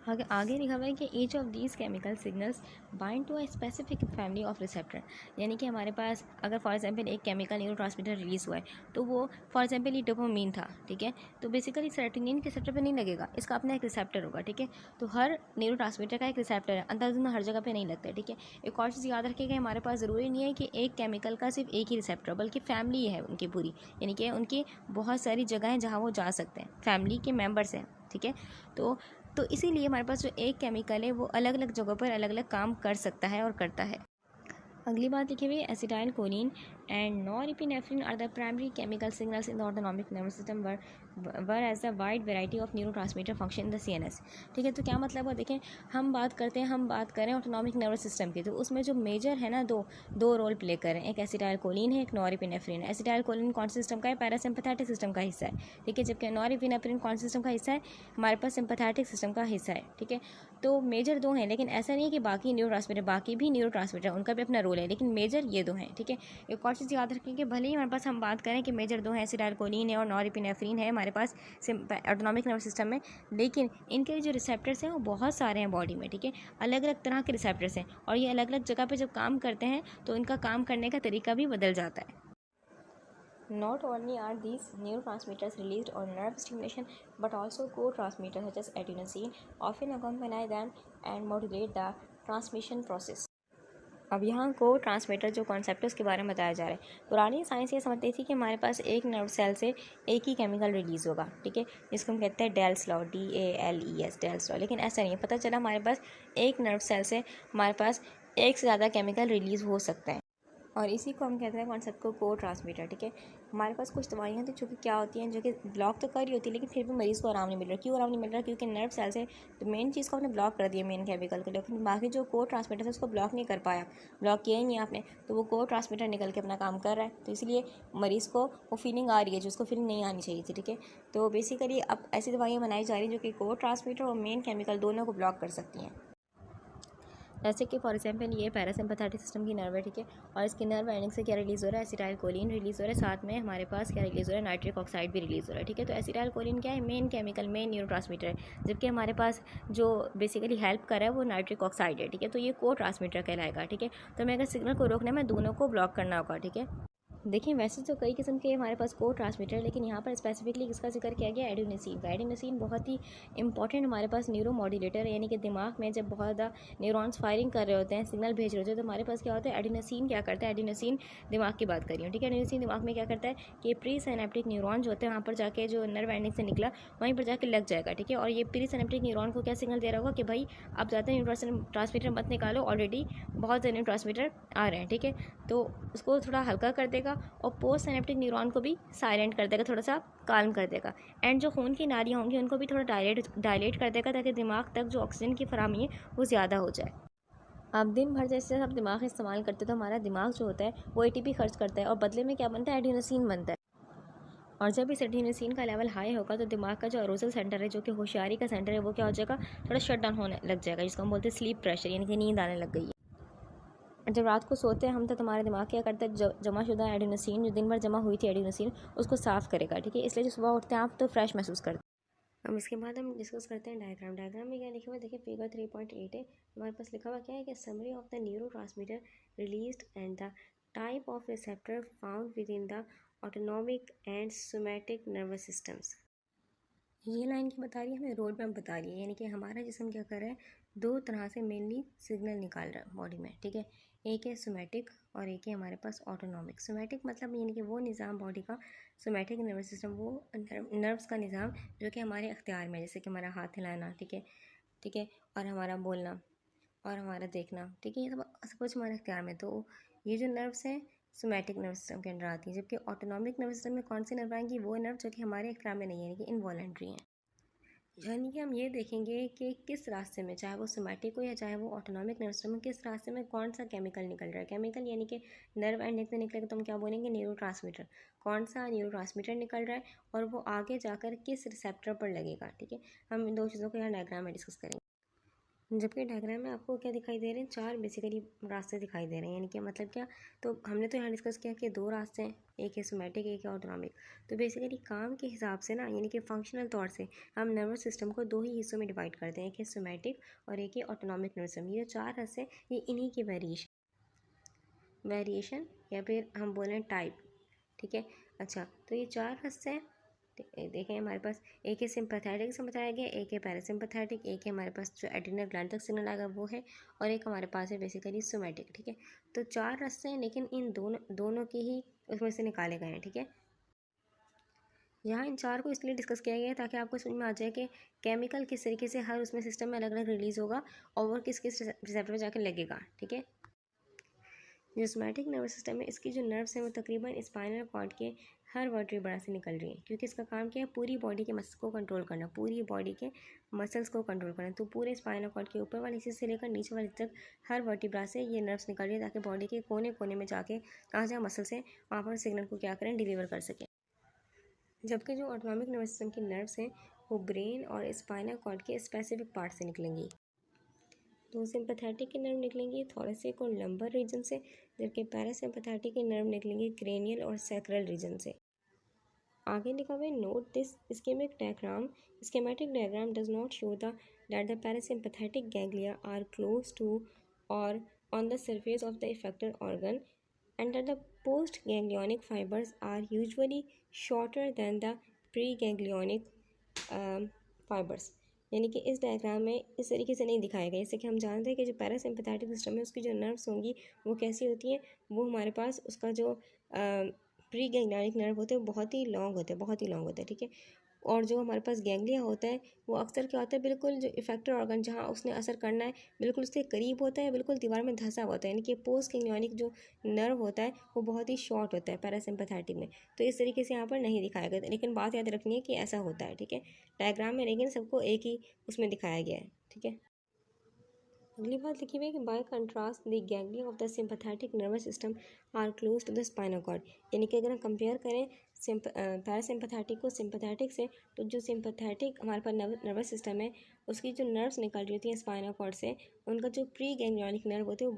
आगे आगे लिखा हुआ है कि each of these chemical signals bind to a specific family of receptor. यानी कि हमारे पास अगर फॉर एग्जांपल एक केमिकल न्यूरोट्रांसमीटर रिलीज़ हुआ है तो वो फॉर एग्जांपल ये डोपामाइन था, ठीक है, तो बेसिकली सेरोटोनिन के रिसेप्टर पे नहीं लगेगा, इसका अपना एक रिसेप्टर होगा, ठीक है। तो हर न्यूरोट्रांसमीटर का एक रिसेप्टर है, अंदाजुन हर जगह पे नहीं लगता है, ठीक है। एक और चीज़ याद रखिएगा, हमारे पास ज़रूरी नहीं है कि एक केमिकल का सिर्फ एक ही रिसेप्टर, बल्कि फैमिली है उनकी पूरी, यानी कि उनकी बहुत सारी जगह हैं जहाँ वो जा सकते हैं, फैमिली के मेम्बर्स हैं, ठीक है। तो इसीलिए हमारे पास जो एक केमिकल है वो अलग अलग जगहों पर अलग अलग काम कर सकता है और करता है। अगली बात लिखी हुई है acetyl choline and norepinephrine are the primary chemical signals in the autonomic nervous system whereas a wide variety of neurotransmitter function in the CNS। ठीक है, तो क्या मतलब है, देखें हम बात करें ऑटोनॉमिक नर्वस सिस्टम की, तो उसमें जो मेजर है ना, दो रोल प्ले करें, एक एसिटाइल कोलिन है, एक नॉरएपिनेफ्रिन है। एसिटाइल कोलिन कौन से सिस्टम का है? पैरासिम्पैथेटिक सिस्टम का हिस्सा है, ठीक है, जबकि नॉरएपिनेफ्रिन कौन से सिस्टम का हिस्सा है? हमारे पास सिम्पैथेटिक सिस्टम का हिस्सा है, ठीक है। तो मेजर दो हैं, लेकिन ऐसा नहीं है कि बाकी बाकी भी न्यूरोट्रांसमीटर उनका भी अपना रोल है, लेकिन मेजर ये दो हैं, ठीक है। एक और चीज़ याद रखें कि भले ही हमारे पास हम बात करें कि मेजर दो हैं, एसिटाइलकोलिन है और नॉरएपिनेफ्रिन है हमारे पास ऑटोनॉमिक नर्वस सिस्टम में, लेकिन इनके जो रिसेप्टर्स हैं वो बहुत सारे हैं बॉडी में, ठीक है, अलग अलग तरह के रिसेप्टर्स हैं, और ये अलग अलग जगह पर जब काम करते हैं तो इनका काम करने का तरीका भी बदल जाता है। Not only are these neurotransmitters released on nerve stimulation, but also co-transmitters such as adenosine often accompany them and modulate the transmission process. अब यहाँ को ट्रांसमीटर जो कॉन्सेप्ट है उसके बारे में बताया जा रहा है। पुरानी साइंस ये समझती थी कि हमारे पास एक नर्व सेल से एक ही केमिकल रिलीज़ होगा, ठीक है, जिसको हम कहते हैं Dale's law, DALES, Dale's law. लेकिन ऐसा नहीं है, पता चला हमारे पास एक नर्व सेल से हमारे पास एक से ज़्यादा केमिकल रिलीज़ हो सकते हैं, और इसी को हम कहते हैं कॉन्सेप्ट को को ट्रांसमीटर, ठीक है। हमारे पास कुछ दवाइयाँ होती हैं जो कि क्या होती हैं, जो कि ब्लॉक तो कर रही होती है, लेकिन फिर भी मरीज़ को आराम नहीं मिल रहा। क्यों आराम नहीं मिल रहा? क्योंकि नर्व सेल से तो मेन चीज़ को आपने ब्लॉक कर दिया, मेन केमिकल को, लेकिन बाकी जो को ट्रांसमीटर है उसको ब्लॉक नहीं कर पाया, ब्लॉक किया ही नहीं आपने, तो वो को ट्रांसमीटर निकल के अपना काम कर रहा है, तो इसलिए मरीज़ को वो फीलिंग आ रही है जो उसको फीलिंग नहीं आनी चाहिए थी, ठीक है। तो बेसिकली अब ऐसी दवाइयाँ बनाई जा रही हैं जो कि को ट्रांसमीटर और मेन केमिकल दोनों को ब्लॉक कर सकती हैं। जैसे कि फॉर एग्जांपल ये पैरासिम्पैथेटिक सिस्टम की नर्व है, ठीक है, और इसकी नर्व एंडिंग से क्या रिलीज़ हो रहा है? एसिटाइलकोलिन रिलीज़ हो रहा है, साथ में हमारे पास क्या रिलीज़ हो रहा है? नाइट्रिक ऑक्साइड भी रिलीज़ हो रहा है, ठीक है। तो एसिटाइलकोलिन क्या है? मेन केमिकल, मेन न्यूरोट्रांसमीटर है, जबकि हमारे पास जो बेसिकली हेल्प कर रहा है वो नाइट्रिक ऑक्साइड है, ठीक है। तो ये को ट्रांसमीटर कहलाएगा, ठीक है। तो हमें अगर सिग्नल को रोकना है, मैं दोनों को ब्लॉक करना होगा, ठीक है। देखिए वैसे तो कई किस्म के हमारे पास को ट्रांसमीटर है, लेकिन यहाँ पर स्पेसिफिकली किसका जिक्र किया गया? एडेनोसिन का। एडेनोसिन बहुत ही इंपॉर्टेंट हमारे पास न्यूरो मॉड्यूलेटर है, यानी कि दिमाग में जब बहुत ज़्यादा न्यूरॉन्स फायरिंग कर रहे होते हैं, सिग्नल भेज रहे होते हैं, तो हमारे पास क्या होता है? एडेनोसिन क्या करता है? एडेनोसिन दिमाग की बात कर रही हूँ, ठीक है। एडेनोसिन दिमाग में क्या करता है कि प्री सिनेप्टिक न्यूरॉन जो होते हैं वहाँ पर जाके, जो नर्व एंडिंग से निकला वहीं पर जाके लग जाएगा, ठीक है। और ये प्री सिनेप्टिक न्यूरॉन को क्या सिग्नल दे रहा होगा कि भाई आप ज़्यादा न्यूरो ट्रांसमीटर मत निकालो, ऑलरेडी बहुत ज़्यादा न्यूरो ट्रांसमीटर आ रहे हैं, ठीक है। तो उसको थोड़ा हल्का कर देगा और पोस्ट सिनेप्टिक न्यूरॉन को भी साइलेंट कर देगा, थोड़ा सा काल्म कर देगा, एंड जो खून की नालियाँ होंगी उनको भी थोड़ा डायलेट कर देगा, ताकि दिमाग तक जो ऑक्सीजन की फराहमी है वो ज़्यादा हो जाए। आप दिन भर जैसे आप दिमाग इस्तेमाल करते हो तो हमारा दिमाग जो होता है वो ATP खर्च करता है, और बदले में क्या बनता है? एडिनोसिन बनता है। और जब इस एडिनोसिन का लेवल हाई होगा तो दिमाग का जो अरोजल सेंटर है, जो कि होशियारी का सेंटर है, वो क्या हो जाएगा? थोड़ा शट डाउन होने लग जाएगा, जिसको हम बोलते हैं स्लीप प्रेशर, यानी कि नींद आने लग गई है। जब रात को सोते हैं हम तो तुम्हारा दिमाग क्या करता है? जमाशुदा एडिनोसिन, जो दिन भर जमा हुई थी एडिनोसिन, उसको साफ़ करेगा, ठीक है। इसलिए जो सुबह उठते हैं आप तो फ्रेश महसूस करते हैं। अब इसके बाद हम डिस्कस करते हैं डायग्राम। डायग्राम में क्या लिखा हुआ है? देखिए फिगर 3.8 है, हमारे पास लिखा हुआ क्या है कि summary of the neuro transmitter released and the type of receptor found with in the autonomic and somatic nervous systems. ये लाइन की बता रही है, हमें रोड मैप बता रही है, यानी कि हमारा जिस्म क्या कर रहा है? दो तरह से मेनली सिग्नल निकाल रहा है बॉडी में, ठीक है। एक है सोमैटिक और एक है हमारे पास ऑटोनॉमिक। सोमैटिक मतलब यानी कि वो निज़ाम बॉडी का, सोमैटिक नर्वस सिस्टम वो नर्व्स का निज़ाम जो कि हमारे अख्तियार में, जैसे कि हमारा हाथ हिलाना, ठीक है, ठीक है, और हमारा बोलना और हमारा देखना, ठीक है, ये सब कुछ हमारे अख्तियार में। तो ये जो नर्व्स हैं सोमैटिक नर्वस सिस्टम के अंडर आती हैं, जबकि ऑटोनॉमिक नर्वस सिस्टम में कौन सी नर्व आएंगी? वो नर्व जो कि हमारे अख्तियार में नहीं है, यानी कि इनवॉलेंट्री हैं। यानी कि हम ये देखेंगे कि किस रास्ते में, चाहे वो सोमैटिक हो या चाहे वो ऑटोनॉमिक नर्वस सिस्टम में, किस रास्ते में कौन सा केमिकल निकल रहा है। केमिकल यानी कि नर्व एंडिंग से निकलेगा तो हम क्या बोलेंगे? न्यूरोट्रांसमीटर। कौन सा न्यूरोट्रांसमीटर निकल रहा है और वो आगे जाकर किस रिसेप्टर पर लगेगा, ठीक है। हम इन दो चीज़ों को यहाँ डायग्राम में डिस्कस करेंगे। जबकि डायग्राम में आपको क्या दिखाई दे रहे हैं, 4 बेसिकली रास्ते दिखाई दे रहे हैं। यानी कि मतलब क्या, तो हमने तो यहाँ डिस्कस किया कि 2 रास्ते हैं, एक है सोमैटिक, एक है ऑटोनॉमिक। तो बेसिकली काम के हिसाब से ना, यानी कि फंक्शनल तौर से हम नर्वस सिस्टम को 2 ही हिस्सों में डिवाइड करते हैं, एक है सोमैटिक और एक है ऑटोनॉमिक नर्वस सिस्टम। ये 4 रास्ते हैं, ये इन्हीं के वेरिएशन या फिर हम बोलें टाइप, ठीक है। अच्छा, तो ये 4 रास्ते हैं। देखें हमारे पास एक है सिंपैथेटिक से बताया गया, एक है पैरासिम्पैथेटिक, एक है हमारे पास जो एड्रिनल ग्लैंड तक सिग्नल आएगा वो है, और एक हमारे पास है बेसिकली सोमैटिक, ठीक है। तो 4 रास्ते हैं, लेकिन इन दोनों की ही उसमें से निकाले गए हैं, ठीक है। यहाँ इन 4 को इसलिए डिस्कस किया गया है ताकि आपको समझ में आ जाए कि केमिकल किस तरीके से हर उसमें सिस्टम में अलग अलग रिलीज़ होगा और वो किस किस रिसेप्टर पर जाकर लगेगा, ठीक है। जो सोमैटिक नर्वस सिस्टम है, इसकी जो नर्व्स हैं वो तकरीबन स्पाइनल कॉर्ड के हर वर्टिब्रा से निकल रही है, क्योंकि इसका काम क्या है, पूरी बॉडी के मसल्स को कंट्रोल करना, पूरी बॉडी के मसल्स को कंट्रोल करना। तो पूरे स्पाइनल कॉर्ड के ऊपर वाले हिस्से से लेकर नीचे वाले तक हर वर्टिब्रा से ये नर्व्स निकल रही है, ताकि बॉडी के कोने कोने में जाके जहाँ जहाँ मसल्स हैं वहाँ पर सिग्नल को क्या करें, डिलीवर कर सकें। जबकि जो ऑटोनॉमिक नर्वस सिस्टम की नर्व्स हैं वो ब्रेन और स्पाइनल कॉर्ड के स्पेसिफिक पार्ट से निकलेंगी। तो सिंपैथेटिक की नर्व निकलेंगी थोरेसिक और लंबर रीजन से, जबकि पैरासिम्पैथेटिक की नर्व निकलेंगी क्रेनियल और सैक्रल रीजन से। आगे लिखा हुआ है, note this schematic diagram, schematic diagram does not show that the parasympathetic ganglia are close to or on the surface of the effector organ, and that the postganglionic fibers are usually shorter than the preganglionic fibers। यानी कि इस diagram में इस तरीके से नहीं दिखाया गया। जैसे कि हम जानते हैं कि जो पैरासिम्पैथेटिक सिस्टम है उसकी जो नर्व्स होंगी वो कैसी होती हैं, वो हमारे पास उसका जो प्री गैंग्लियनिक नर्व होते हैं वो बहुत ही लॉन्ग होते हैं, बहुत ही लॉन्ग होते हैं, ठीक है। और जो हमारे पास गैंग्लिया होता है वो अक्सर क्या होता है, बिल्कुल जो इफेक्टर ऑर्गन जहाँ उसने असर करना है बिल्कुल उसके करीब होता है, बिल्कुल दीवार में धंसा होता है। यानी कि पोस्ट गैंग्लियनिक जो नर्व होता है वो बहुत ही शॉर्ट होता है पैरासिम्पैथेटिक में। तो इस तरीके से यहाँ पर नहीं दिखाया गया, लेकिन बात याद रखनी है कि ऐसा होता है, ठीक है, डायग्राम में, लेकिन सबको एक ही उसमें दिखाया गया है, ठीक है। अगली बात लिखी हुई है कि by contrast the ganglia of the sympathetic nervous system are close to the spinal cord. यानी कि अगर हम कंपेयर करें पैरासिम्पैथेटिक को सिंपैथेटिक से, तो जो सिंपैथेटिक हमारे पास नर्वस सिस्टम है उसकी जो नर्व्स निकल रही होती हैं स्पाइनल कॉर्ड से, उनका जो प्री गैंग्लियनिक नर्व होते हैं वो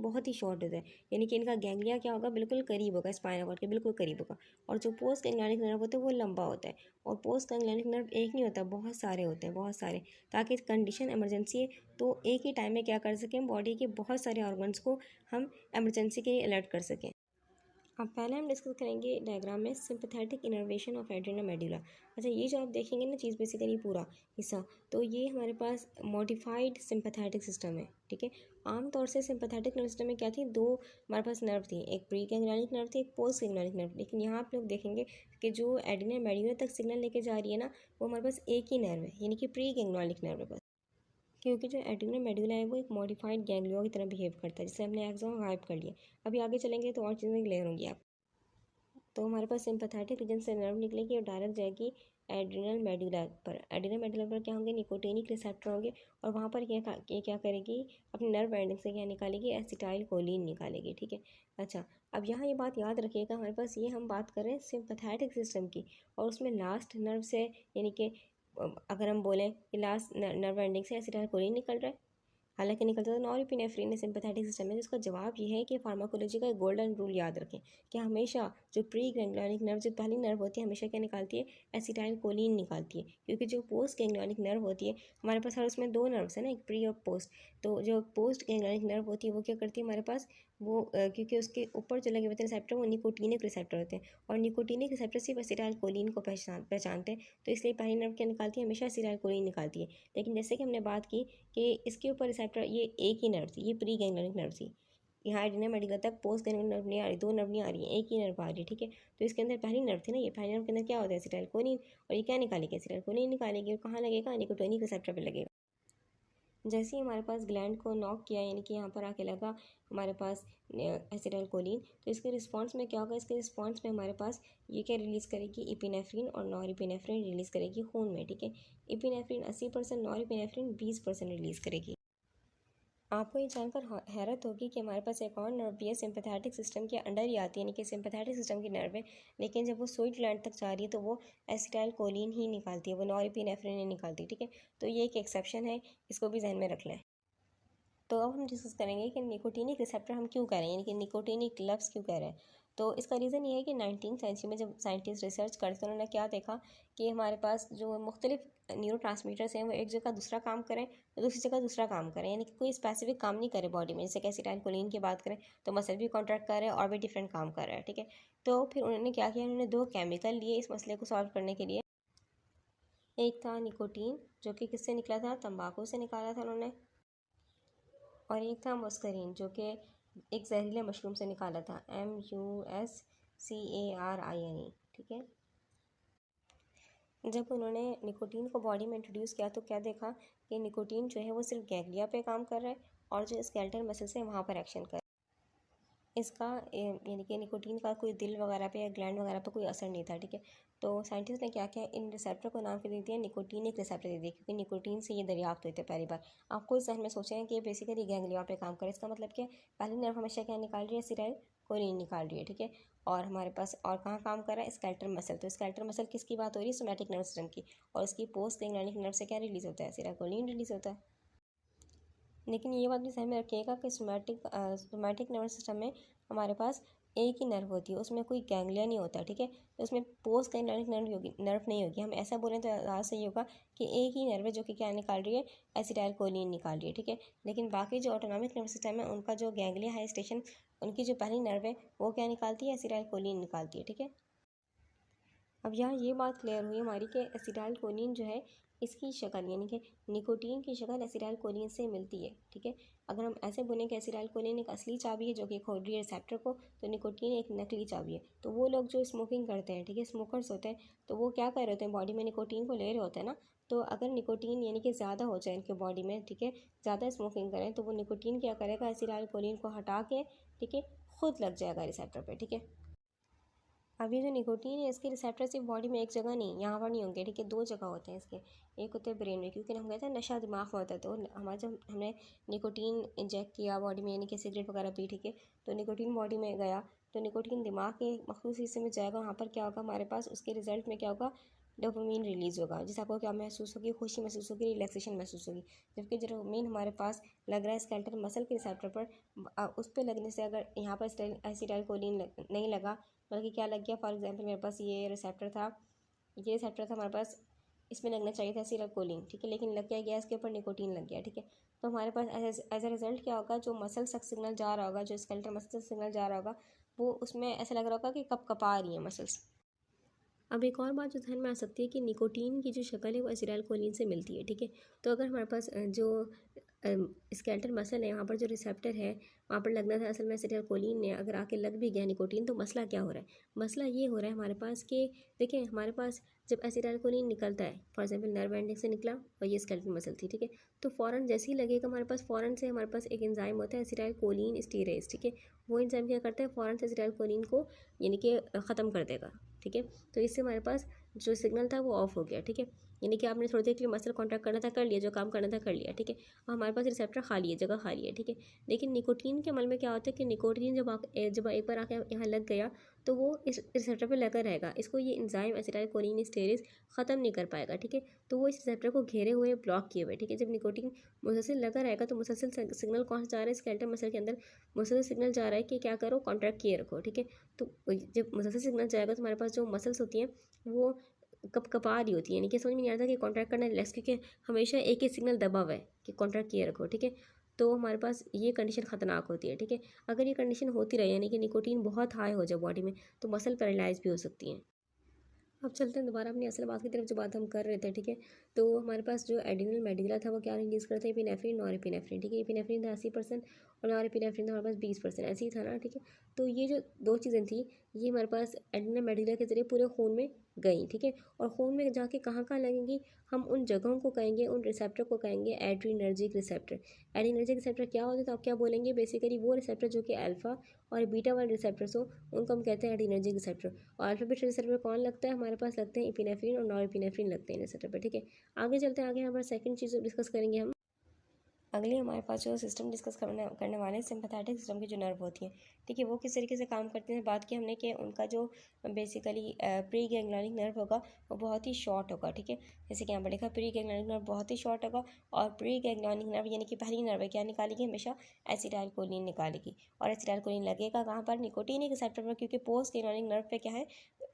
बहुत ही शॉर्ट होता है। यानी कि इनका गैंग्लिया क्या होगा, बिल्कुल करीब होगा, स्पाइनल कॉर्ड के बिल्कुल करीब होगा। और जो पोस्ट गैंग्लियनिक नर्व होते हैं वो लंबा होता है। और पोस्ट गैंग्लियनिक नर्व एक नहीं होता, बहुत सारे होते हैं, बहुत सारे, ताकि कंडीशन इमरजेंसी है तो एक ही टाइम में क्या कर सकें, बॉडी के बहुत सारे ऑर्गन्स को हम इमरजेंसी के लिए अलर्ट कर सकें। अब पहले हम डिस्कस करेंगे डायग्राम में सिंपैथेटिक इनर्वेशन ऑफ एड्रिना मेडुला। अच्छा, ये जो आप देखेंगे ना चीज़ बेसिकली पूरा हिस्सा, तो ये हमारे पास मॉडिफाइड सिंपैथेटिक सिस्टम है, ठीक है। आमतौर से सिंपैथेटिक नर्व सिस्टम में क्या थी, 2 हमारे पास नर्व थी, एक प्री गैंग्लियनिक नर्व थी, एक पोस्ट गैंग्लियनिक नर्व। लेकिन यहाँ आप लोग देखेंगे कि जो एड्रिना मेडुला तक सिग्नल लेके जा रही है ना, वो हमारे पास एक ही नर्व है, यानी कि प्री गैंग्लियनिक नर्व है बस। क्योंकि जो एड्रिनल मेडुला है वो एक मॉडिफाइड गैंग्लिया की तरह बिहेव करता है, जिससे हमने एक्सॉन गायब कर लिया। अभी आगे चलेंगे तो और चीज़ें क्लियर होंगी आप। तो हमारे पास सिंपैथेटिक रीजन से नर्व निकलेगी और डायरेक्ट जाएगी एड्रिनल मेडुला पर। एड्रिनल मेडुला पर क्या होंगे, निकोटिनिक रिसेप्टर होंगे, और वहाँ पर ये क्या करेगी, अपनी नर्व एंडिंग से क्या निकालेगी, एसिटाइल कोलिन निकालेगी, ठीक है। अच्छा, अब यहाँ ये बात याद रखिएगा, हमारे पास ये हम बात करें सिंपैथेटिक सिस्टम की, और उसमें लास्ट नर्व से, यानी कि अगर हम बोलें कि लास्ट नर्व एंडिंग से एसिटाइल कोलिन निकल रहा है, हालांकि निकलता तो नॉरएपिनेफ्रिन सिंपैथेटिक सिस्टम में। जिसका जवाब ये है कि फार्माकोलॉजी का एक गोल्डन रूल याद रखें कि हमेशा जो प्री गैंग्लियनिक नर्व, जो पहली नर्व होती है, हमेशा क्या निकालती है, एसिटाइल कोलिन निकालती है। क्योंकि जो पोस्ट गैंग्लियनिक नर्व होती है हमारे पास, हर उसमें 2 नर्व्स है ना, एक प्री और पोस्ट। तो जो पोस्ट गैंग्लियनिक नर्व होती है वो क्या करती है हमारे पास, वो क्योंकि उसके ऊपर जो लगे हुए रिसेप्टर वो निकोटिनिक रिसेप्टर होते हैं, और निकोटिनिक रिसेप्टर सिर्फ एसिटाइल कोलिन को पहचानते हैं। तो इसलिए पहली नर्व क्या निकालती है, हमेशा एसिटाइल कोलिन निकालती है। लेकिन जैसे कि हमने बात की कि इसके ऊपर रिसेप्टर ये एक ही नर्व थी, ये प्री गैंग्लियनिक नर्व थी। यहाँ एड्रिना मेडुला तक पोस्ट गैंग्लियनिक नर्व नहीं आ रही, 2 नर्व नहीं आ रही है, एक ही नर्व आ रही है, ठीक है। तो इसके अंदर पहली नर्व थी ना, ये पहली नर्व के अंदर क्या होता है, एसिटाइल कोलिन, और ये क्या निकालेगी, एसिटाइल कोलिन निकालेगी, और कहाँ लगेगा, निकोटिनिक रिसेप्टर पे लगेगा। जैसे ही हमारे पास ग्लैंड को नॉक किया, यानी कि यहाँ पर आके लगा हमारे पास एसिटाइल कोलिन, तो इसके रिस्पांस में क्या होगा, इसके रिस्पांस में हमारे पास ये क्या रिलीज़ करेगी, इपिनेफ्रिन और नॉरएपिनेफ्रिन रिलीज़ करेगी खून में, ठीक है। इपिनेफ्रिन 80%, नॉरएपिनेफ्रिन 20% रिलीज़ करेगी। आपको ये जानकर हैरत होगी कि हमारे पास एक और नर्व भी है सिंपैथेटिक सिस्टम के अंडर ही आती है, यानी कि सिंपैथेटिक सिस्टम की नर्व है, लेकिन जब वो स्वीट ग्लैंड तक जा रही है तो वो एसिटाइल कोलिन ही निकालती है, वो नॉरएपिनेफ्रिन नहीं निकालती, ठीक है। तो ये एक एक्सेप्शन है, इसको भी जहन में रख लें। तो अब हम डिस्कस करेंगे कि निकोटीनिक रिसेप्टर हम क्यों कह रहे हैं, यानी कि निकोटीनिक लफ्ज़ क्यों कह रहे हैं। तो इसका रीज़न ये है कि 19वीं सेंचुरी में जब साइंटिस्ट रिसर्च करते हैं, उन्होंने क्या देखा कि हमारे पास जो मुख्तलिफ न्यूरो ट्रांसमीटर्स हैं वो एक जगह दूसरा काम करें तो दूसरी जगह दूसरा काम करें, यानी कि कोई स्पेसिफिक काम नहीं करे बॉडी में। जैसे कि एसिटाइलकोलिन की बात करें तो मसल भी कॉन्ट्रैक्ट कर रहा है और भी डिफरेंट काम कर रहा है, ठीक है। तो फिर उन्होंने क्या किया, उन्होंने दो केमिकल लिए इस मसले को सॉल्व करने के लिए। एक था निकोटीन जो कि किससे निकला था, तंबाकू से निकाला था उन्होंने, और एक था मस्करीन जो कि एक जहरीले मशरूम से निकाला था, MUSCARINE, ठीक है। जब उन्होंने निकोटीन को बॉडी में इंट्रोड्यूस किया तो क्या देखा कि निकोटीन जो है वो सिर्फ गैंग्लिया पे काम कर रहा है और जो स्केलेटल मसल्स हैं वहाँ पर एक्शन कर रहा है। इसका यानी कि निकोटीन का कोई दिल वगैरह पे या ग्लैंड वगैरह पे कोई असर नहीं था, ठीक है। तो साइंटिस्ट ने क्या किया, इन रिसेप्टर को नाम दे दिया निकोटीनिक रिसेप्टर दे दिया, क्योंकि निकोटीन से ये दरियाफ्त हुए थे पहली बार। आपको इस जहन में सोचें कि बेसिकली गैंग्लिया पे काम करे, इसका मतलब क्या, पहली नर्व हमेशा क्या निकाल रही है, एसिटाइल कोलिन निकाल रही है, ठीक है। और हमारे पास और कहाँ काम कर रहा है, स्केलेटल मसल। तो स्केलेटल मसल किसकी बात हो रही है, सोमैटिक नर्व सिस्टम की, और उसकी पोस्ट गैंग्लियनिक नर्व से क्या रिलीज होता है, एसिटाइलकोलिन रिलीज होता है। लेकिन ये बात भी ध्यान में रखिएगा कि सोमैटिक नर्वस सिस्टम में हमारे पास एक ही नर्व होती है, उसमें कोई गैंग्लिया नहीं होता, ठीक है। तो उसमें पोस्ट गैंग्लियनिक नर्व नहीं होगी। हम ऐसा बोलें तो ज़्यादा सही होगा कि एक ही नर्व है जो कि क्या निकाल रही है, एसिटाइलकोलिन निकाल रही है, ठीक है। लेकिन बाकी जो ऑटोनॉमिक नर्वस सिस्टम है उनका जो गैंग्लिया है स्टेशन, उनकी जो पहली नर्व है वो क्या निकालती है, एसिटाइलकोलिन निकालती है, ठीक है। अब यहाँ ये बात क्लियर हुई हमारी कि एसिटाइलकोलिन जो है इसकी शक्ल, यानी कि निकोटीन की शक्ल एसिटाइलकोलिन से मिलती है, ठीक है। अगर हम ऐसे बोलें कि एसिटाइलकोलिन एक असली चाबी है जो कि खोल रही है रिसेप्टर को, तो निकोटीन एक नकली चाबी है। तो वो लोग जो स्मोकिंग करते हैं, ठीक है, स्मोकर्स होते हैं, तो वो क्या कर रहे होते हैं, बॉडी में निकोटीन को ले रहे होते हैं ना। तो अगर निकोटीन यानी कि ज़्यादा हो जाए इनके बॉडी में, ठीक है, ज़्यादा स्मोकिंग करें, तो वो निकोटीन क्या करेगा, एसिटाइलकोलिन को हटा के, ठीक है, खुद लग जाएगा रिसेप्टर पर, ठीक है। अब ये जो निकोटीन है इसके रिसेप्टर सिर्फ बॉडी में एक जगह नहीं, यहाँ पर नहीं होंगे, ठीक है, दो जगह होते हैं इसके। एक होते हैं ब्रेन में, क्योंकि हम कहते हैं नशा दिमाग में होता है। तो हमारा जब हमने निकोटीन इंजेक्ट किया बॉडी में, यानी कि सिगरेट वगैरह पी, ठीक है, तो निकोटीन बॉडी में गया, तो निकोटीन दिमाग के मखसूस हिस्से में जाएगा, वहाँ पर क्या होगा हमारे पास, उसके रिजल्ट में क्या होगा, डोपामीन रिलीज़ होगा, जिससे आपको क्या महसूस होगी, खुशी महसूस होगी, रिलैक्सेशन महसूस होगी। जबकि जो डोपामीन हमारे पास लग रहा है स्केलेटल मसल के रिसेप्टर पर, उस पर लगने से अगर यहाँ पर एसिटाइलकोलिन नहीं लगा, बल्कि क्या लग गया, फॉर एग्जांपल मेरे पास ये रिसेप्टर था, हमारे पास, इसमें लगना चाहिए था एसिटाइलकोलिन, ठीक है, लेकिन लग क्या गया, इसके ऊपर निकोटीन लग गया, ठीक है। तो हमारे पास एज अ रिजल्ट क्या होगा, जो मसल तक सिग्नल जा रहा होगा, जो स्केलेटल मसल तक सिग्नल जा रहा होगा, वो उसमें ऐसा लग रहा होगा कि कप कपा रही है मसल्स। अब एक और बात जो ध्यान में आ सकती है कि निकोटीन की जो शक्ल है वो एसिटाइलकोलिन से मिलती है, ठीक है। तो अगर हमारे पास जो स्केलेटल मसल है, वहाँ पर जो रिसेप्टर है वहाँ पर लगना था, असल में एसिटाइलकोलिन ने अगर आके लग भी गया निकोटीन, तो मसला क्या हो रहा है, मसला ये हो रहा है हमारे पास कि देखिए हमारे पास जब एसिटाइलकोलिन निकलता है, फॉर एग्जांपल नर्व एंडिंग से निकला और ये स्केलेटल मसल थी, ठीक है, तो फ़ौरन जैसे ही लगेगा हमारे पास, फ़ौरन से हमारे पास एक एंजाइम होता है एसिटाइलकोलिन स्टीरेज, ठीक है। वो एंजाइम क्या करता है, फ़ौरन से एसिटाइलकोलिन को यानी कि ख़त्म कर देगा, ठीक है। तो इससे हमारे पास जो सिग्नल था वो ऑफ हो गया, ठीक है। यानी कि आपने थोड़ी देर के लिए मसल कॉन्ट्रैक्ट करना था कर लिया, जो काम करना था कर लिया, ठीक है, और हमारे पास रिसेप्टर खाली है, जगह खाली है, ठीक है। लेकिन निकोटीन के अमल में क्या होता है कि निकोटीन जब एक बार आके यहाँ लग गया तो वो इस रिसेप्टर पे लगा रहेगा, इसको ये एंजाइम एसिटाइलकोलिन स्टेरेज ख़त्म नहीं कर पाएगा, ठीक है। तो वो इस रिसेप्टर को घेरे हुए, ब्लॉक किए हुए, ठीक है। जब निकोटीन मुसलसल लगा रहेगा तो मुसलसल सिग्नल कौन सा जा रहा है, स्केलेटल मसल के अंदर मुसलसल सिग्नल जा रहा है कि क्या करो, कॉन्ट्रैक्ट किए रखो, ठीक है। तो जब मुसलसल सिग्नल जाएगा तो हमारे पास जो मसल्स होती हैं वो कप कपा रही होती है, यानी कि समझ में नहीं आता कि कॉन्ट्रैक्ट करना रिलैक्स, क्योंकि हमेशा एक ही सिग्नल दबा हुआ है कि कॉन्ट्रैक्ट किए रखो, ठीक है। तो हमारे पास ये कंडीशन ख़तरनाक होती है, ठीक है। अगर ये कंडीशन होती रहे, यानी कि निकोटीन बहुत हाई हो जाए बॉडी में, तो मसल पैरालाइज भी हो सकती हैं। अब चलते हैं दोबारा अपनी असल बात की तरफ, जो बात हम कर रहे थे, ठीक है। तो हमारे पास जो एड्रिनल मेडुला था वो क्या रिलीज़ करता है, एपिनेफ्रिन, नॉरएपिनेफ्रिन, ठीक है। एपिनेफ्रिन था 80% और नॉरएपिनेफ्रिन था हमारे पास 20%, ऐसे ही था ना, ठीक है। तो ये जो दो चीज़ें थी ये हमारे पास एड्रिनल मेडुला के ज़रिए पूरे खून में गई, ठीक है। और खून में जाके कहाँ कहाँ लगेंगी, हम उन जगहों को कहेंगे, उन रिसेप्टर को कहेंगे एड्रीनर्जिक रिसेप्टर। एड्रीनर्जिक रिसेप्टर क्या होते हैं, तो आप क्या बोलेंगे, बेसिकली वो रिसेप्टर जो कि अल्फ़ा और बीटा वाले रिसेप्टर्स हो, उनको हम कहते हैं एड्रीनर्जिक रिसेप्टर। और अल्फा बीटा रिसेप्टर कौन लगता है, हमारे पास लगते हैं एपिनेफ्रिन और नॉरएपिनेफ्रिन लगते हैं रिसेप्टर पर, ठीक है। आगे चलते हैं, आगे हमारा सेकंड चीज़ डिस्कस करेंगे हम। अगले हमारे पास जो सिस्टम डिस्कस करने वाले हैं सिंपैथेटिक सिस्टम के जो नर्व होती हैं, ठीक है, वो किस तरीके से काम करते हैं। बात की हमने कि उनका जो बेसिकली प्री गैंग्लियनिक नर्व होगा वो बहुत ही शॉर्ट होगा, ठीक है। जैसे कि यहाँ पर लिखा प्री गैंग्लियनिक नर्व बहुत ही शॉर्ट होगा, और प्री गैंग्लियनिक नर्व यानी कि पहली नर्व है क्या निकालेगी, हमेशा एसिटाइलकोलिन निकालेगी। और एसिटाइलकोलिन लगेगा कहाँ पर, निकोटीनिक रिसेप्टर पर, क्योंकि पोस्ट गैंग्लियनिक नर्व पे क्या है,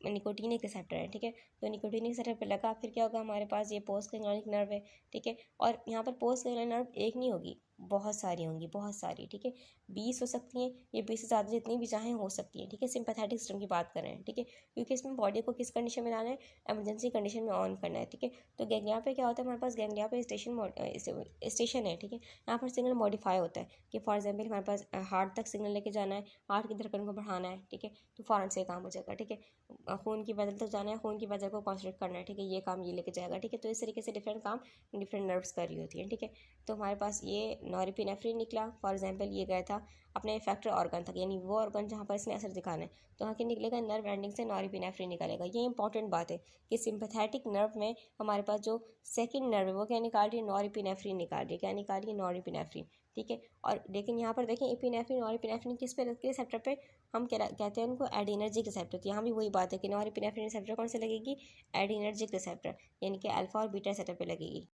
निकोटीनिक रिसेप्टर है, ठीक है। तो निकोटीनिक रिसेप्टर पे लगा, फिर क्या होगा हमारे पास, ये पोस्ट गैंग्लियनिक नर्व है, ठीक है। और यहाँ पर पोस्ट गैंग्लियनिक नर्व एक नहीं होगी, बहुत सारी होंगी, बहुत सारी, ठीक है। 20 हो सकती हैं, ये 20 से ज़्यादा जितनी भी चाहें हो सकती हैं, ठीक है। सिंपैथेटिक सिस्टम की बात कर रहे हैं, ठीक है, क्योंकि इसमें बॉडी को किस कंडीशन में लाना है, एमरजेंसी कंडीशन में ऑन करना है, ठीक है। तो गैंग्लिया पे क्या होता है हमारे पास, गैंग्लिया पे स्टेशन है, ठीक है। यहाँ पर सिग्नल मॉडिफाई होता है कि फॉर एग्जाम्पल हमारे पास हार्ट तक सिग्नल लेके जाना है, हार्ट की धड़कन को बढ़ाना है, ठीक है, तो फ़ौरन से काम हो जाएगा, ठीक है। खून की बदल तक जाना है, खून की बदल को कॉन्सेंट्रेट करना है, ठीक है, ये काम ये लेके जाएगा, ठीक है। तो इस तरीके से डिफरेंट काम डिफरेंट नर्व्स कर रही होती हैं, ठीक है। तो हमारे पास ये नॉरएपिनेफ्रिन निकला, फॉर एग्जांपल ये गया था अपने इफेक्टर ऑर्गन तक, यानी वो ऑर्गन जहाँ पर इसने असर दिखाना है, तो वहाँ के निकलेगा नर्व एंडिंग से नॉरएपिनेफ्रिन निकलेगा। ये इंपॉर्टेंट बात है कि सिंपैथेटिक नर्व में हमारे पास जो सेकंड नर्व है वो क्या निकाल रही है, नॉरएपिनेफ्रिन निकाल रही है, क्या निकाल रही है, नॉरएपिनेफ्रिन, ठीक है। और लेकिन यहाँ पर देखें एपिनेफ्रिन नॉरएपिनेफ्रिन किस पे लगती है, रिसेप्टर पे, हम क्या कहते हैं उनको, एडिनर्जिक रिसेप्टर। तो यहाँ भी वही बात है कि नॉरएपिनेफ्रिन रिसेप्टर कौन से लगेगी, एडिनर्जिक रिसेप्टर, यानी कि अल्फा और बीटा रिसेप्टर पे लगेगी।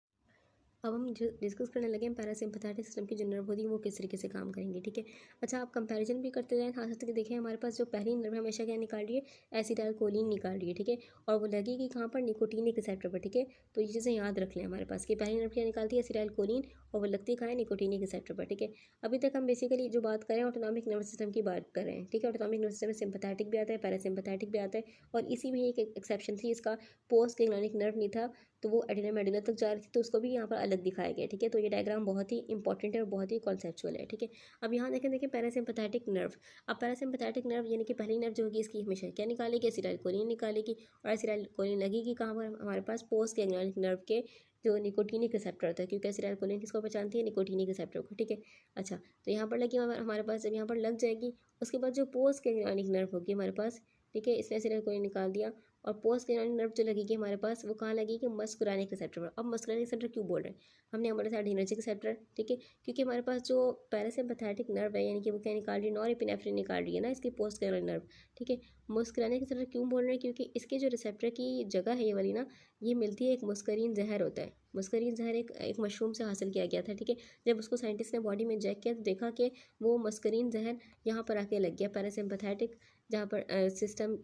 अब हम डिस्कस करने लगे पैरासिम्पैथेटिक सिस्टम की जो नर्व होती है वो किस तरीके से काम करेंगे, ठीक है। अच्छा, आप कंपैरिजन भी करते जाएं, साथ साथ देखें हमारे पास जो पहली नर्व है हमेशा क्या निकाल रही है, एसिटाइलकोलिन निकाल रही है, ठीक है। और वो लगेगी कहाँ पर, निकोटीनिक रिसेप्टर पर, ठीक है। तो ये चीज़ें याद रख लें हमारे पास कि पहली नर्व क्या निकालती है, एसिटाइलकोलिन, और वो लगती कहाँ है, निकोटीनिक रिसेप्टर पर, ठीक है। अभी तक हम बेसिकली जो बात करें ऑटोनॉमिक नर्वस सिस्टम की बात कर रहे हैं, ठीक है। ऑटोनॉमिक नर्वस सिस्टम में सिंपैथेटिक भी आता है, पैरासिम्पैथेटिक भी आता है, और इसी में एक एक्सेप्शन थी, इसका पोस्ट गैंग्लियनिक नर्व नहीं था, तो वो एडिनल मेडुला तक जा रही थी, तो उसको भी यहाँ पर अलग दिखाया गया, ठीक है। तो ये डायग्राम बहुत ही इंपॉर्टेंट है और बहुत ही कॉन्सेप्चुअल है, ठीक है। अब यहाँ देखें पैरासिम्पैथेटिक नर्व। अब पैरासिम्पैथेटिक नर्व यानी कि पहली नर्व जो होगी इसकी हमेशा क्या निकालेगी, एसिटाइलकोलिन निकालेगी, और एसिटाइलकोलिन लगेगी कहाँ पर, हमारे पास पोस्ट गैंग्लियनिक नर्व के जो निकोटीनिक रिसेप्टर होता है, क्योंकि एसिटाइलकोलिन किसको पहचानती है, निकोटीनिक रिसेप्टर को, ठीक है। अच्छा, तो यहाँ पर लगी हमारे पास, जब यहाँ पर लग जाएगी उसके बाद जो पोस्ट गैंग्लियनिक नर्व होगी हमारे पास, ठीक है, इसने एसिटाइलकोलिन निकाल दिया, और पोस्ट गैंग्लियनिक नर्व जो लगेगी हमारे पास वो कहाँ लगेगी, मस्कुरानिक रिसेप्टर पर। अब मस्कुरानिक रिसेप्टर क्यों बोल रहे हैं, हमने हमारे साथ एडरेनर्जिक रिसेप्टर, ठीक है, क्योंकि हमारे पास जो पैरासिम्पैथेटिक नर्व है यानी कि वो क्या निकाल रही है, नॉरएपिनेफ्रिन निकाल रही है ना, इसकी पोस्ट गैंग्लियनिक नर्व, ठीक है। मस्कुरानिक रिसेप्टर क्यों बोल रहे हैं, क्योंकि इसके जो रिसेप्टर की जगह है ये वाली ना, ये मिलती है, एक मुस्करीन जहर होता है। मुस्करीन जहर एक मशरूम से हासिल किया गया था, ठीक है। जब उसको साइंटिस्ट ने बॉडी में इंजेक्ट किया तो देखा कि वो मस्करीन जहर यहाँ पर आके लग गया, पैरासिम्पैथेटिक जहाँ पर सिस्टम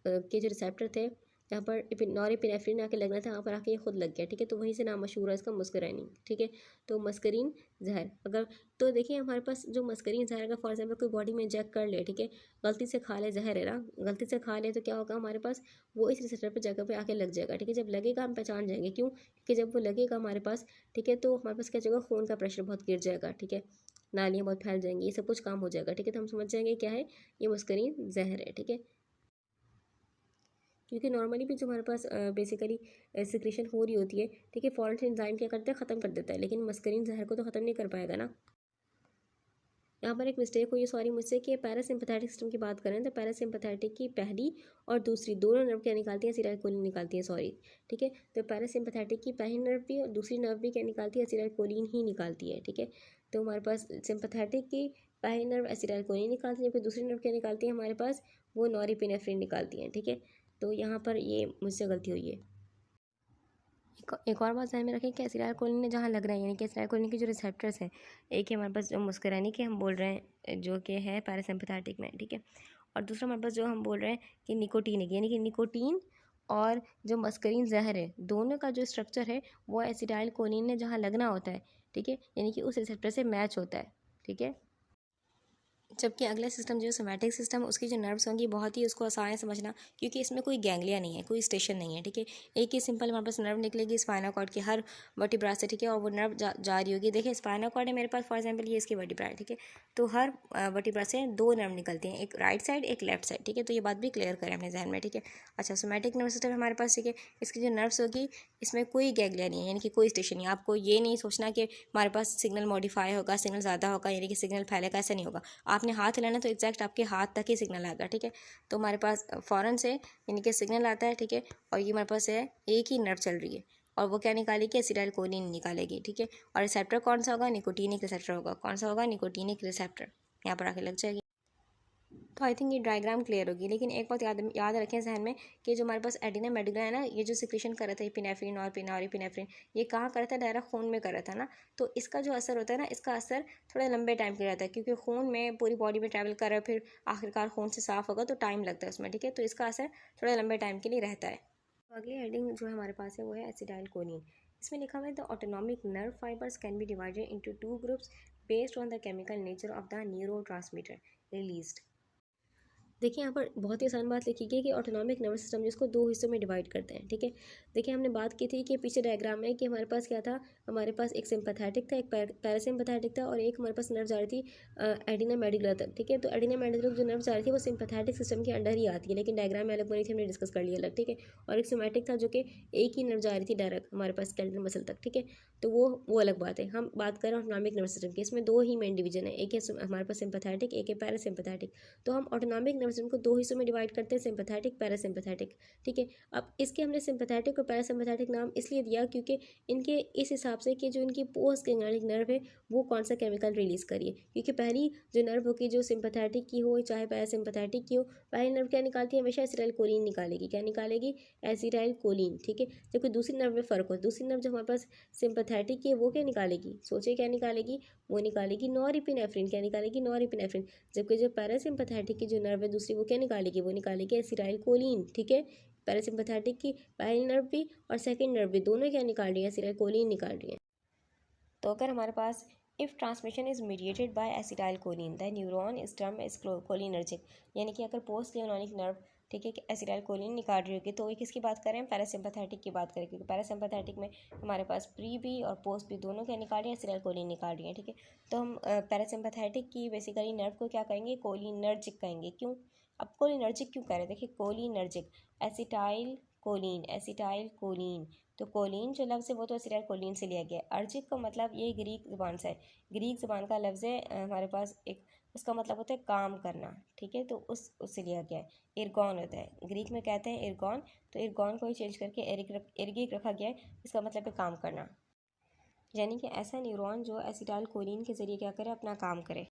के जो रिसेप्टर थे, जहाँ पर नॉरएपिनेफ्रिन आके लगना था वहाँ पर आके ये खुद लग गया, ठीक है। तो वहीं से नाम मशहूर है इसका मस्करीन, ठीक है। तो मस्करीन जहर अगर, तो देखिए हमारे पास जो मस्करीन जहर अगर फॉर एग्जाम्पल कोई बॉडी में इंजेक्ट कर ले, ठीक है, गलती से खा ले, जहर है ना, गलती से खा ले, तो क्या होगा हमारे पास, वो इस रिसेप्टर पर जगह पे आके लग जाएगा, ठीक है। जब लगेगा हम पहचान जाएंगे, क्यों, क्योंकि जब वो लगेगा हमारे पास, ठीक है, तो हमारे पास क्या जगह, खून का प्रेशर बहुत गिर जाएगा, ठीक है, नालियाँ बहुत फैल जाएंगी, ये सब कुछ काम हो जाएगा, ठीक है। तो हम समझ जाएंगे क्या है, ये मस्करीन जहर है, ठीक है। क्योंकि नॉर्मली भी जो हमारे पास बेसिकली सिक्रेशन हो रही होती है, ठीक है, फ़ौरन से एंजाइम क्या करता है, ख़त्म कर देता है, लेकिन मस्करीन जहर को तो ख़त्म नहीं कर पाएगा ना। यहाँ पर एक मिस्टेक हुई है, सॉरी मुझसे, कि पैरासिम्पैथेटिक सिस्टम की बात करें तो पैरासिम्पैथेटिक की पहली और दूसरी दोनों नर्व क्या निकालती हैं, एसिटाइलकोलिन निकालती हैं, सॉरी, ठीक है। तो पैरासिम्पैथेटिक की पहली नर्व भी और दूसरी नर्व भी क्या निकालती है, एसिटाइलकोलिन ही निकालती है, ठीक है। तो हमारे पास सिम्पैथेटिक की पहली नर्व एसिटाइलकोलिन निकालती है, जबकि दूसरी नर्व क्या निकालती है हमारे पास, वो नॉरएपिनेफ्रिन निकालती हैं, ठीक है। तो यहाँ पर ये मुझसे गलती हुई है। एक और बात ध्यान में रखें कि एसिटाइलकोलिन ने जहाँ लग रहा है, यानी कि एसिटाइलकोलिन के जो रिसेप्टर्स हैं, एक है हमारे पास जो मुस्कुराने के हम बोल रहे हैं जो कि है पैरासिम्पैथेटिक में, ठीक है। और दूसरा हमारे पास जो हम बोल रहे हैं कि निकोटीन है, यानी कि निकोटीन और जो मस्करीन जहर है, दोनों का जो स्ट्रक्चर है वो एसिटाइलकोलिन ने जहाँ लगना होता है, ठीक है, यानी कि उस रिसेप्टर से मैच होता है, ठीक है। जबकि अगला सिस्टम जो सोमैटिक सिस्टम, उसकी जो नर्व्स होंगी बहुत ही उसको आसान है समझना, क्योंकि इसमें कोई गैंग्लिया नहीं है, कोई स्टेशन नहीं है, ठीक है। एक ही सिंपल हमारे पास नर्व निकलेगी स्पाइनल कॉर्ड की हर वर्टिब्रा से, ठीक है, और वो नर्व जा रही होगी। देखिए स्पाइनल कॉर्ड है मेरे पास, फॉर एग्जाम्पल ये इसकी वर्टिब्रा है, ठीक है। तो हर वर्टिब्रा से दो नर्व निकलते हैं, एक राइट साइड एक लेफ्ट साइड, ठीक है। तो ये बात भी क्लियर करें अपने जहन में, ठीक है। अच्छा, सोमैटिक नर्व सिस्टम हमारे पास, ठीक है, इसकी जो नर्व्स होगी इसमें कोई गैंग्लिया नहीं है, यानी कि कोई स्टेशन नहीं। आपको ये नहीं सोचना कि हमारे पास सिग्नल मॉडिफाई होगा, सिग्नल ज़्यादा होगा, यानी कि सिग्नल फैलेगा, ऐसा नहीं होगा। आपने हाथ हिलाना तो एग्जैक्ट आपके हाथ तक ही सिग्नल आएगा, ठीक है। तो हमारे पास फ़ौरन से यानी कि सिग्नल आता है, ठीक है, और ये हमारे पास है एक ही नर्व चल रही है, और वो क्या निकालेगी, एसिटाइलकोलिन निकालेगी, ठीक है। और रिसेप्टर कौन सा होगा, निकोटीनिक रिसेप्टर होगा। कौन सा होगा, निकोटीनिक रिसेप्टर। यहाँ पर आके लग जाएगी। तो आई थिंक ये डायग्राम क्लियर होगी। लेकिन एक बात याद रखें जहन में कि जो हमारे पास एडिना मेडुला है ना, ये जो सिक्रीशन कर रहा था एपिनेफ्रिन और नॉरएपिनेफ्रिन, ये कहाँ कर रहा था, डायरेक्ट खून में कर रहा था ना। तो इसका जो असर होता है ना, इसका असर थोड़ा लंबे टाइम के लिए रहता है, क्योंकि खून में पूरी बॉडी में ट्रैवल कर रहा है, फिर आखिरकार खून से साफ होगा तो टाइम लगता है उसमें, ठीक है। तो इसका असर थोड़ा लंबे टाइम के लिए रहता है। तो अगली हेडिंग जो है हमारे पास है वो है एसिटाइलकोलिन। इसमें लिखा हुआ है the autonomic nerve fibres can be divided into 2 groups based on the chemical nature of the neurotransmitter released. देखिए यहाँ पर बहुत ही आसान बात लिखी गई कि ऑटोनॉमिक नर्वस सिस्टम जिसको दो हिस्सों में डिवाइड करते हैं, ठीक है। देखिए हमने बात की थी कि पीछे डायग्राम में कि हमारे पास क्या था, हमारे पास एक सिंपैथेटिक था, एक पैरासिम्पैथेटिक था, और एक हमारे पास नर्व जा रही थी एडिना मेडुला तक, ठीक है। तो एडिना मेडुला जो नर्व जा रही थी वो सिंपैथेटिक सिस्टम के अंडर ही आती है, लेकिन डायग्राम में अलग बनी थी, हमने डिस्कस कर लिया अलग, ठीक है। और एक सोमैटिक था जो कि एक ही नर्व जा रही थी डायरेक्ट हमारे पास स्केलेटल मसल तक, ठीक है। तो वो अलग बात है। हम बात कर रहे हैं ऑटोनॉमिक नर्वस सिस्टम की। इसमें दो ही मेन डिवीजन है, एक है हमारे पास सिंपैथेटिक, एक है पैरासिम्पैथेटिक। तो हम ऑटोनॉमिक नर्वस सिस्टम को दो हिस्सों में डिवाइड करते हैं, सिंपैथेटिक पैरासिम्पैथेटिक, ठीक है। अब इसके हमने सिंपैथेटिक और पैरासिम्पैथेटिक नाम इसलिए दिया क्योंकि इनके इस हिसाब से कि जो इनकी पोस्ट गैंग्लियनिक नर्व है वो कौन सा केमिकल रिलीज करिए, क्योंकि पहली जो नर्व होगी जो सिंपैथेटिक की हो चाहे पैरासिम्पैथेटिक की हो, पहली नर्व क्या निकालती है, हमेशा एसिटाइलकोलिन निकालेगी। क्या निकालेगी, एसिटाइलकोलिन, ठीक है। जबकि दूसरी नर्व में फ़र्क हो, दूसरी नर्व जो हमारे पास सिंपैथेटिक की है वो क्या निकालेगी, सोचिए क्या निकालेगी, वो निकालेगी नॉरएपिनेफ्रिन। क्या निकालेगी, नॉरएपिनेफ्रिन। जबकि जो पैरासिम्पैथेटिक की जो नर्व है दूसरी वो क्या निकालेगी, वो निकालेगी एसिटाइलकोलिन, ठीक है। पैरासिम्पैथेटिक की पहली नर्व भी और सेकंड नर्व भी दोनों क्या निकाल रही है, एसिटाइलकोलिन निकाल रही है। तो अगर हमारे पास if transmission is mediated by acetylcholine the neuron is term as cholinergic, यानी कि अगर पोस्ट न्यूरोनिक नर्व, ठीक है, कि एसिटाइलकोलिन निकाल रही होगी, तो ये किसकी बात करें, पैरासिम्पैथेटिक की बात करें, क्योंकि पैरासिम्पैथेटिक में हमारे पास प्री भी और पोस्ट भी दोनों क्या निकाल रही है, एसिटाइलकोलिन निकाल रही है, ठीक है। तो हम पैरासिम्पैथेटिक की बेसिकली नर्व को क्या कहेंगे, कोलिनर्जिक कहेंगे। क्यों, अब कोलिनर्जिक क्यों कह रहे हैं, देखिए कोलिनर्जिक, एसिटाइल कोलिन। तो कोलिन जो लफ्ज़ है वो तो एसिटाइलकोलिन से लिया गया है। अर्जिक का मतलब ये ग्रीक ज़बान से है, ग्रीक ज़बान का लफ्ज़ है हमारे पास एक, उसका मतलब होता है काम करना, ठीक है। तो उससे लिया गया है। इर्गॉन होता है, ग्रीक में कहते हैं इर्गॉन, तो इर्गॉन को ही चेंज करके एर्गिक रखा गया है। इसका मतलब है काम करना, यानी कि ऐसा न्यूरॉन जो एसिटाइलकोलिन के ज़रिए क्या करे, अपना काम करे।